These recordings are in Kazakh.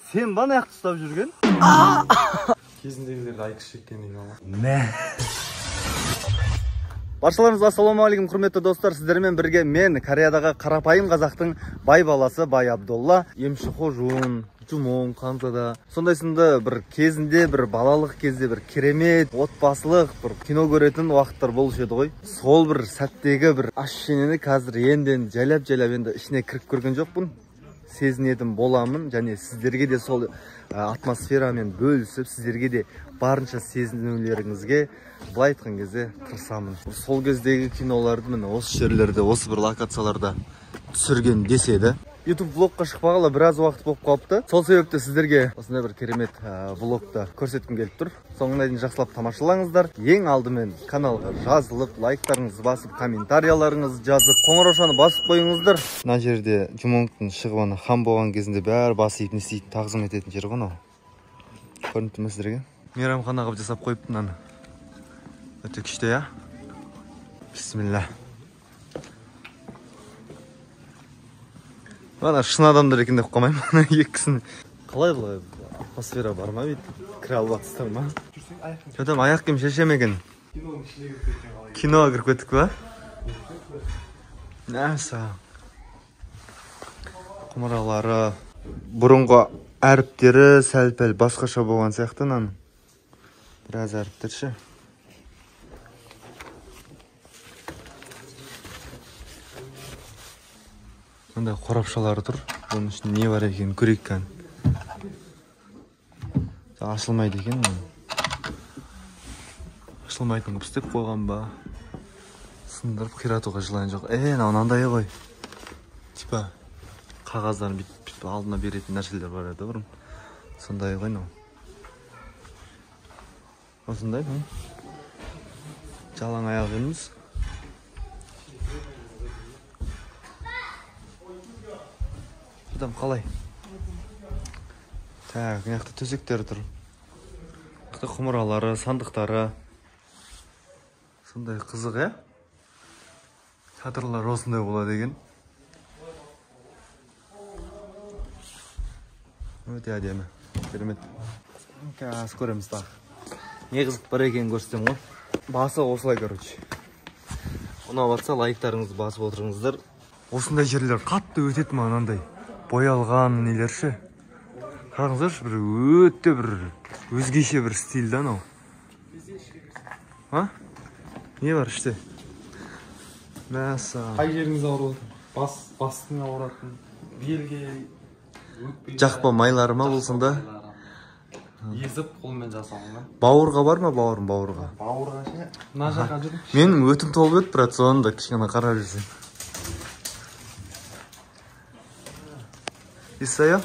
Сен бана аяқты ұстап жүрген? Кезіндегілерді айқыш шеккеннен ала. Мә. Баршаларыңызға ассалаумағалейкум құрметті достар, сіздермен бірге мен Кореядағы қарапайым қазақтың бай баласы Бай Абдолла, емші Хожун, Жумон, Қанзада. Сондай сынды бір кезінде, бір балалық кезде бір керемет, отбасылық бір кино көретін уақыттар болушы еді ғой. Сол бір сәттегі бір ащенені қазір енден жайлап енді ішіне кіріп көрген жоқпын. Сезінетін боламын, және сіздерге де сол атмосферамен бөлісіп, сіздерге де барынша сезінулеріңізге былай айтқан кезде тырысамын. Сол кездегі киноларды міне осы жерлерде, осы бір локацияларда түсірген деседі. YouTube влогқа шықпағалы біраз уақыт болып қалыпты. Сол себепті сіздерге осындай бір керемет влогты көрсеткім келіп тұр. Соңына дейін жақсылап тамашалаңыздар. Ең алдымен каналға жазылып, лайктарыңызды басып, комментарияларыңызды жазып, қоңыраушаны басып қойыңыздар. Мына жерде Жумоңдың шығып хан болған кезінде бәрі басып не істейтін тағзым ететін жер ғой мынау. Көрініпті ме сіздерге? Мейрамханаға жасап қойыпты мынаны. Өте күшті, я? Бисмилля. Бана шын адамдар екен деп қоймаймын екісін. Қалай бұлай атмосфера бар ма бейді? Кіре алып атыстар ма? Жөтем аяқ кем шешемеген. Киноға кіріп кеттік ба? Нәса. Құмыралары, бұрынғы әріптері сәл-пәл басқаша болған сияқты наның. Біраз әріптерші. Мындай қорапшалары тұр. Бұның ішінде не бар екен көрейік кән. Ашылмайды екен. Ашылмайтын қып істеп қойған ба. Сындырып қиратуға жылайын жоқ. Мынандай ғой. Типа қағаздарын бүйтіп алдына беретін нәрселер бар еді бұрын. Сондай ғой. Осындай. Жалаң аяқ емес. Бұдан қалай? Так, мынақты төсектері тұр. Мынақты құмыралары, сандықтары. Сондай қызық, е? Шатырлар осындай болады деген. Өте әдемі. Керемет. Қазір көреміз тағы. Не қызық бар екенін көрсетем ғой. Басы осылай, короче. Ұнап атса лайктарыңызды басып отырыңыздар. Осындай жерлер қатты өтеді мынандай. Боялған нелерші. Қараңыздаршы, бір өте бір өзгеше бір стильді анау. Не бар іште? Мәса. Қай жеріңіз ауыратын? Бастың ауыратын? Белге, өкпе. Жақпа майлары ма болсын да? Езіп қолмен жасалған. Бауырға бар ма бауырым бауырға? Бауырға ше. Мына жаққа жүрдім. Менің өтім толып өтіп бірат, соны да кішкене қарап жүрсен. Исайя?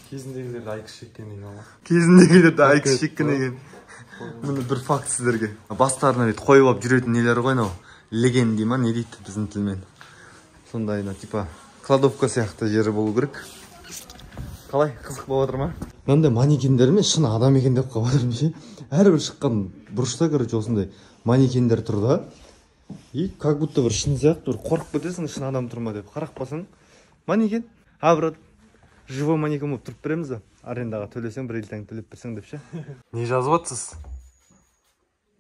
Кезіндегілерді айқыш шеккеннен ала. Кезіндегілерді айқыш шеккеннен. Мұны бір факт сіздерге. Бастарына бет қойып алып жүретін нелері ғой мынау. Леген дей ма, не дейді біздің тілмен. Сондай типа кладовка сияқты жері болу керек. Қалай, қызық болып отыр ма? Мынандай манекендер емес, шын адам екен деп қалып отырмын ше. Әрбір шыққан бұрышта, короче, осындай манекендер тұр да. И как будто бір шын сияқты бір қорқып кетесің, шын адам тұр ма деп. Қарап қалсаң, манекен. Брат, живой манекен болып тұрып береміз да. Арендаға төлесең, бір елтаң төлеп берсең деп ше. Не жазып атсыз?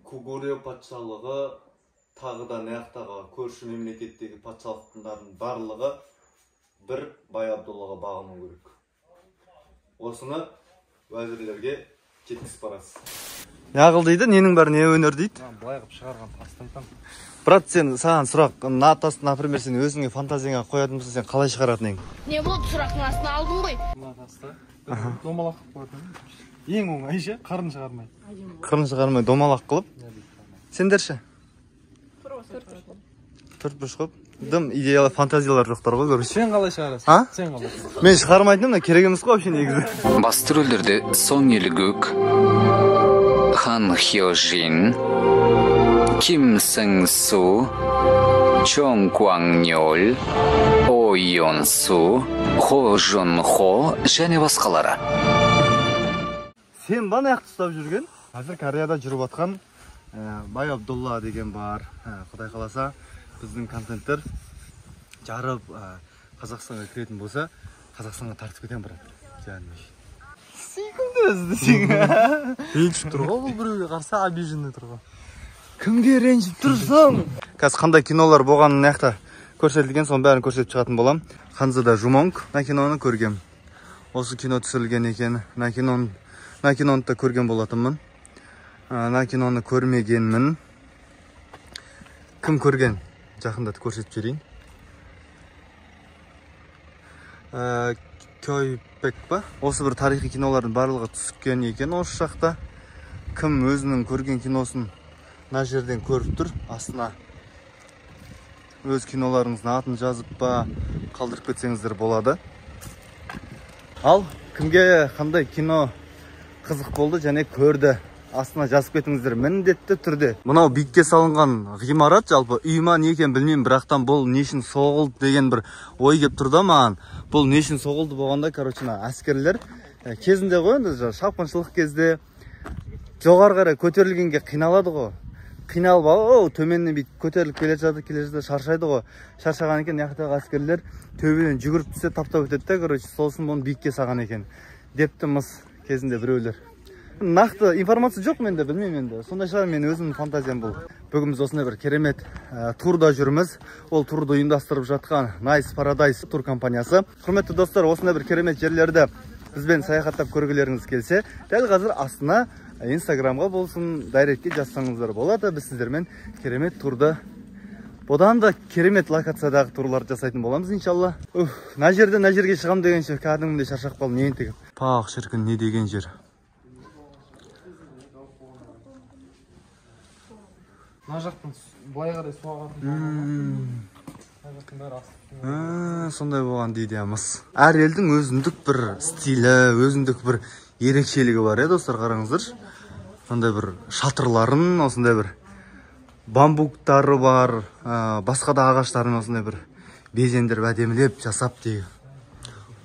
Кугуре патшалығы, тағы да наяқтағы көрші мемлекеттегі патшалықтардың барлығы бір Бай Абдоллаға бағыну керек. Осыны уәзірлерге жеткізіп барасыз. Яғыл дейді, ненің бәрі не өнер дейді? Былай қып шығарған тасты айтам. Брат, саған сұрақ, например, сен өзіңе фантазияңа қоятын болса, сен қалай шығаратын ең? Не болды, сұрақтың астына алдым ғой. Мына тасты домалақ қылып қоятын. Ең оңай ше, қарын шығармай. Қырын шығармай домалақ қылып? Сендерші? Төрт бұрыш қылып? Дым идеялы фантазиялар жоқтар ғой көріш. Сен қалай шығарасың? Сен қалай? Мен шығармайтыным да керек емес қой вообще негізі. Басты рөлдерде Сон Елгүк, Хан Хё Жин, Ким Сын Су, Чон Кван Нёль, О Йон Су, Хо Жон Хо және басқалары. Сен бана аяқты ұстап жүрген? Қазір Кореяда жүріп атқан Бай Абдолла деген бар. Құдай қаласа біздің контенттер жарып Қазақстанға кіретін болса, Қазақстанға тартып кетем, брат. Сүйкімді өзі десең. Ренжіп тұр ғой, бұл біреуге қарсы обиженный тұр ғой. Кімге ренжіп тұрсың? Қазір қандай кинолар болғанын нақта көрсетілген, соның бәрін көрсетіп шығатын болам. Ханзада Жумонг на киноны көргем. Осы кино түсірілген екен. На киноны да көрген болатынмын. На киноны көрмегенмін. Кім көрген? Жақындатып көрсетіп жіберейін. Кёйпек па? Осы бір тарихи кинолардың барлығы түскен екен осы шақта. Кім өзінің көрген киносын мына жерден көріп тұр, астына өз киноларыңыздың атын жазып па қалдырып кетсеңіздер болады. Ал кімге қандай кино қызық болды және көрді, астына жазып кетіңіздер міндетті түрде. Мынау биікке салынған ғимарат жалпы үй ма не екенін білмеймін, бірақтан бұл не үшін соғылды деген бір ой келіп тұрды маған. Бұл не үшін соғылды болғанда, короче, әскерлер кезінде ғой, енді шапқыншылық кезде жоғары қарай көтерілгенге қиналады ғой. Қиналып алып, төменнен бүйтіп көтеріліп келе жатыр, шаршайды ғой. Шаршаған екен, яқтағы әскерлер төбеден жүгіріп түссе таптап өтеді де, короче, сосын бұны биікке саған екен. Депті мыс кезінде біреулер. Нақты информация жоқ менде, білмеймін енді. Сондай шығар, мен өзімнің фантазиям бұл. Бүгін біз осындай бір керемет турда жүрміз. Ол турды ұйымдастырып жатқан Nice Paradise тур компаниясы. Құрметті достар, осындай бір керемет жерлерді бізбен саяхаттап көргілеріңіз келсе, дәл қазір астына Инстаграмға болсын, дайректке жазсаңыздар болады. Біз сіздермен керемет турды, одан да керемет локациядағы турлар жасайтын боламыз, иншалла. На жерге шығам дегенше, кәдімгідей шаршап қалдым, не ентігіп. Пақ шіркін, не деген жер. Мына жақтан былай қарай суға Сондай болған дейді амыз. Әр елдің өзіндік бір стилі, өзіндік бір ерекшелігі бар, достар, қараңыздар. Сондай бір шатырларын, осындай бір бамбуктары бар, басқа да ағаштарын осындай бір безендер әдемілеп жасап дейді.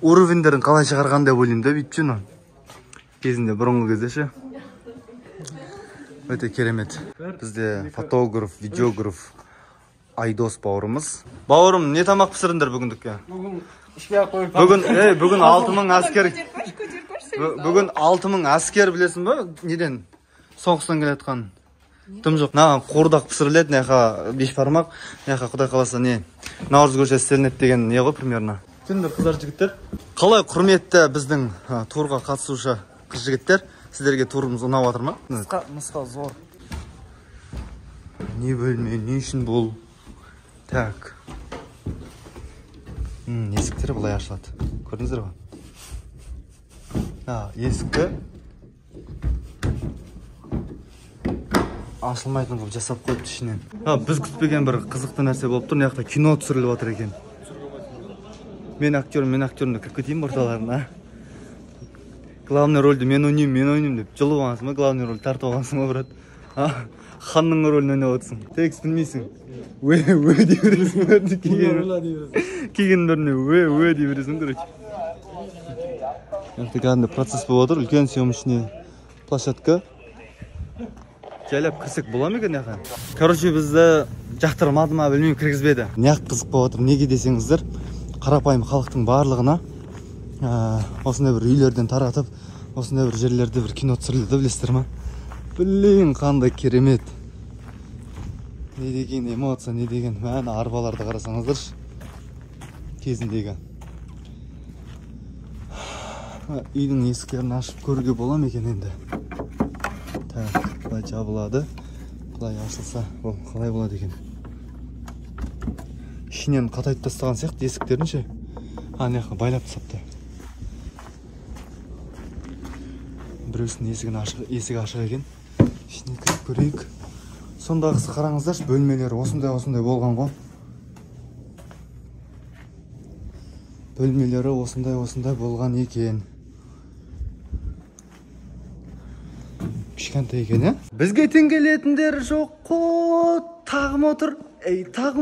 Уровендерін қалай шығарған деп ойлаймын да, бүйтіп жүн. Кезінде бұрынғы кезде ше. Өте керемет. Бізде фотограф, видеограф Айдос бауырымыз. Бауырым, не тамақ пісіріңдер бүгіндікке? Бүгін ішпей ақ қойып. Бүгін 6000 әскер. Бүгін 6000 әскер білесің ба? Неден? Соғыстан келетқан. Тым жоқ. Наған қордақ пісіріледі, неға бешбармақ, неға құдай қаласа не? Наурыз көшесі істелінеді деген не ғой примерно. Күндер қыздар жігіттер. Қалай құрметті біздің турға қатысушы қыз жігіттер? Сіздерге турымыз ұнап жатыр ма? Мысқа зор. Не бөлме, не үшін бұл? Так. Есіктер бұлай ашылады. Көрдіңіздер ғой? Есікті ашылмайтын қылып жасап қойыпты ішінен. Біз күтпеген бір қызықты нәрсе болып тұр. Неяқта кино түсіріліп жатыр екен. Мен актерімді кіріп кетейін орталарына. Главный рөлді мен ойнайым деп жылып алғансың ба? Главный рөл тартып алғансың ба, брат? Ханның рөлін ойнап отырсың. Текст білмейсің. Өй дей бересің. Кеген біріне өй дей бересің, короче. Яқты кәдімді процесс болып отыр. Үлкен съемочный площадка. Жайлап кірсек бола ма екен яқа? Короче, бізді жақтырмады ма, білмеймін, кіргізбеді. Неғып қызық болып отыр, неге десеңіздер, қарапайым халықтың барлығына осындай бір үйлерден таратып, осындай бір жерлерде бір кино түсірілді, білесіздер ма? Блин, қандай керемет. Не деген эмоция, не деген мәні арбаларды қарасаңыздаршы. Кезіндегі. Үйдің есіктерін ашып көруге бола ма екен енді? Так, бұлай жабылады. Бұлай ашылса, бұл қалай болады екен? Ішінен қатайтып тастаған сияқты есіктерін ше. Неққа байлап тастапты. Біреусінің есігі ашық екен. Ішіне кіріп көрейік. Сондағысы қараңыздаршы, бөлмелері осындай болған ғой. Бөлмелері осындай болған екен. Кішкентай екен, Бізге теңгелетіндер жоқ қой, тағым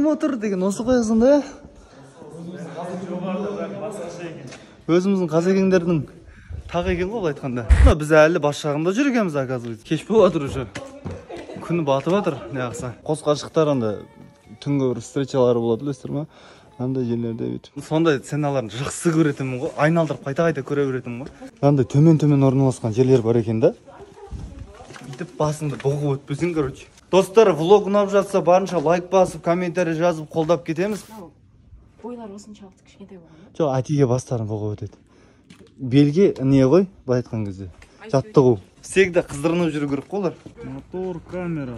отыр деген осы қойғызын да. Өзіміздің қазекеңдердің тағы екен ғой, бұл айтқанда. Біз әлі бас жағында жүргенбіз, оказывается. Кеш болып жатыр уже. Күні батып жатыр, неғыса. Қос қашықтар анда түнгі бір встречалары болады, білесіздер ма? андай жерлерде бүйтіп. Сондай сценаларын жақсы көретінмін ғой. Айналдырып қайта көре беретінмін ғой. Андай төмен орналасқан жерлер бар екен да. Бүйтіп басыңды бұғып өтпесең, короче. Достар, влог ұнап жатса, барынша лайк басып, комментарий жазып, қолдап кетеміз. Бойлар осыншалықты кішкентай болған. Жоқ, әтеге бастарын бұғып өтеді. Белге не ғой, былай айтқан кезде. Жаттығу. Всегда қыздырынып жүру керек қой олар. Мотор, камера.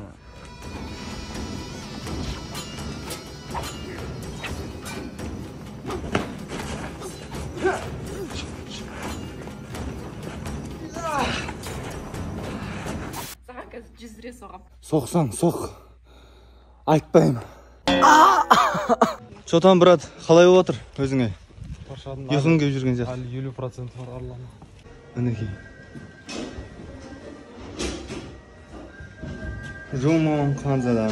Саған қазір 100 рет соғам. Соқсаң, соқ. Айтпаймын. Чотан, брат, қалай болып отыр өзіңе? Ұйқың келіп жүрген сияқты. Әлі 50% бар арлама. Мінекей. Жумон Ханзада.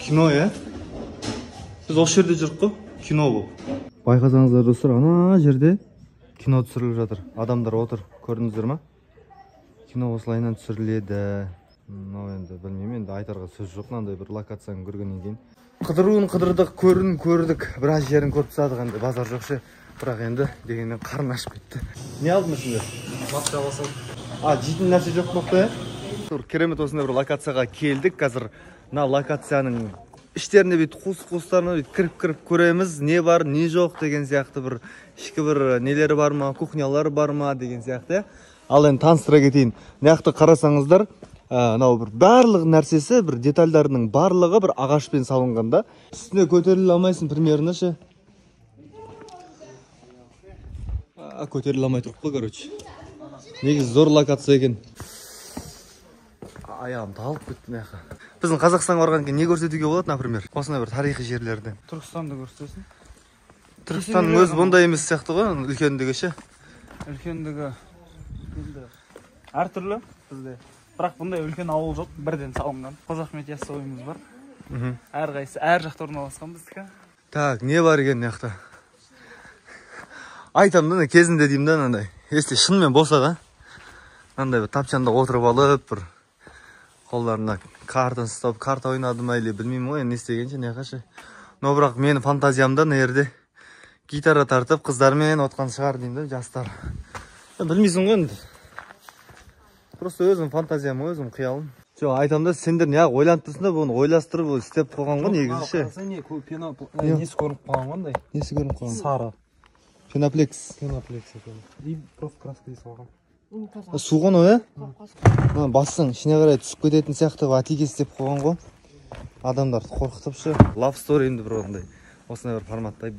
Кино, е? Біз осы жерде жүріп қой, кино бұл. Байқасаңыздар достар, ана жерде кино түсіріліп жатыр. Адамдар отыр, көрдіңіздер ма? Кино осылайынан түсіріледі. Енді білмеймін, енді айтарға сөз жоқ, мынандай бір локацияны көргеннен кейін. Қыдырдық, көрдік, біраз жерін көріп тастадық, енді базар жоқ ше. Бірақ енді дегенмен қарын ашып кетті. Не алдыңыз сіздер? Матча басып. Жейтін нәрсе жоқ боқты, е? Керемет осындай бір локацияға келдік. Қазір мына локацияның іштеріне бейт қуыс-қуыстарына бейт кіріп көреміз. Не бар, не жоқ деген сияқты бір ішкі бір нелері бар ма, кухнялары бар ма деген сияқты. Ал енді таныстыра кетейін. Неяқты қарасаңыздар, мынау бір барлық нәрсесі, бір детальдарының барлығы бір ағашпен салынған да. Үстіне көтеріле алмайсың примерно ше. Көтеріле алмай тұрып қой, короче. Негізі зор локация екен. Аяғым талып кетті маяққа. Біздің Қазақстанға барған кейін не көрсетуге болады, например? Осындай бір тарихи жерлерді. Түркістанды көрсетесің. Түркістанның өзі бұндай емес сияқты ғой, үлкендігі ше. Үлкендігі әртүрлі бізде. Бірақ бұндай үлкен ауыл жоқ, бірден салынған. Қожа Ахмет Яссауиіміз бар. Әрқайсысы әр жақта орналасқан біздікі. Так, не бар екен маяқта? Айтамын да, кезінде деймін да, андай. Есте шынымен болса да, андай бір тапчанда отырып алып, бір қолдарына картаны ұстап, карта ойнады ма или білмеймін ғой, не істегенше, не қашы. Но бірақ менің фантазиямда мына жерде гитара тартып, қыздармен отқан шығар деймін да, жастар. Білмейсің ғой енді. Просто өзім фантазиям, өзім қиялым. Жоқ, айтамын да, сендер неғып ойланып тұрсың да, бұны ойластырып, істеп қойған ғой негізі ше. Несі көрініп қалған қандай? Несі көрініп қалған? Сары. Пеноплекс. Пеноплекс екен. И просто краска салған. Суған ой, е? Бассың, ішіне қарай түсіп кететін сияқты әтеге істеп қойған ғой. Адамдарды қорқытып ше. Love story енді бір ондай. Осындай бір форматтай.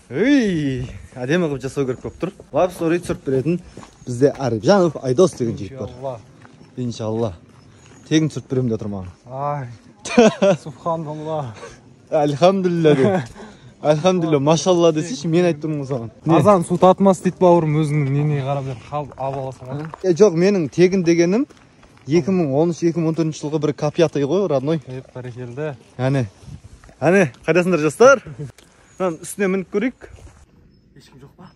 Әдемі қып жасау керек болып тұр. Love story түсіріп беретін бізде Арипжанов Айдос деген жігіт бар. Иншалла. Тегін түсіріп беремін де тұрмаған. Ай. Субханалла. Альхамдулилля де. Альхамдулилля, машалла десейші, мен айттым саған. Азан су татымас дейді бауырым, өзіңнің неңе қарап алып аласың. Жоқ, менің тегін дегенім 2013-2014 жылғы бір копиятай ғой, родной. Бәрекелді. Әне, қайдасыңдар жастар? Үстіне мініп көрейік. Ешкім жоқ па?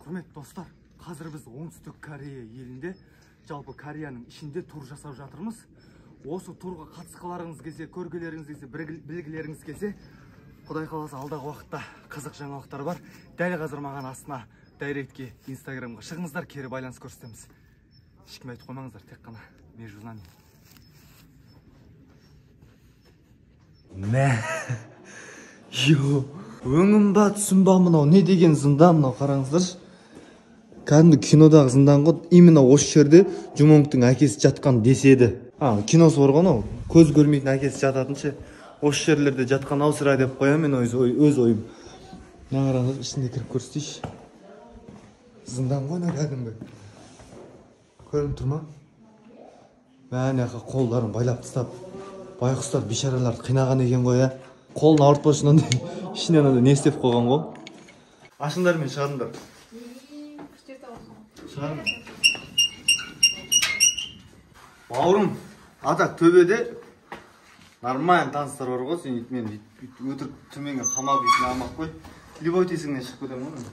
Құрметті достар, қазір біз оңтүстік Корея елінде, жалпы Кореяның ішінде тур жасап жатырмыз. Осы турға қатысқыларыңыз келсе, көргілеріңіз келсе, білгілеріңіз келсе, Құдай қаласа алдағы уақытта қызық жаңалықтар бар. Дәл қазір маған астына дайректке, инстаграмға шығыңыздар, кері байланыс көрсетеміз. Ешкім айтып қоймаңыздар, тек қана между нами. Мә. Өңім ба, түсім ба, мынау не деген зындан, мынау қараңыздар. Кәдімгі кинодағы зындан ғой, именно осы жерде Жумонгтың әкесі жатқан деседі. Киносы бар ғой, көз көрмейтін әкесі жататын ше. Осы жерлерде жатқан аусыра деп қоям мен өз ойым. Мына қараңыз, ішінде кіріп көрсетейші. Зындан ғой, кәдімгі. Көрініп тұр ма? Мәне қолдарын байлап тастап, байқұстар бейшараларды қинаған екен ғой, ә. Қолын ауыртпашы, ішінен не істеп қойған ғой. Ашыңдар мен шығарыңдар. Шығарың. Бауырым, атақ төбеде нормально таныстар бар ғой, сен мен өтірік төменге қамап итіне алмақ қой. Любой тесіңнен шығып кетемін ғой.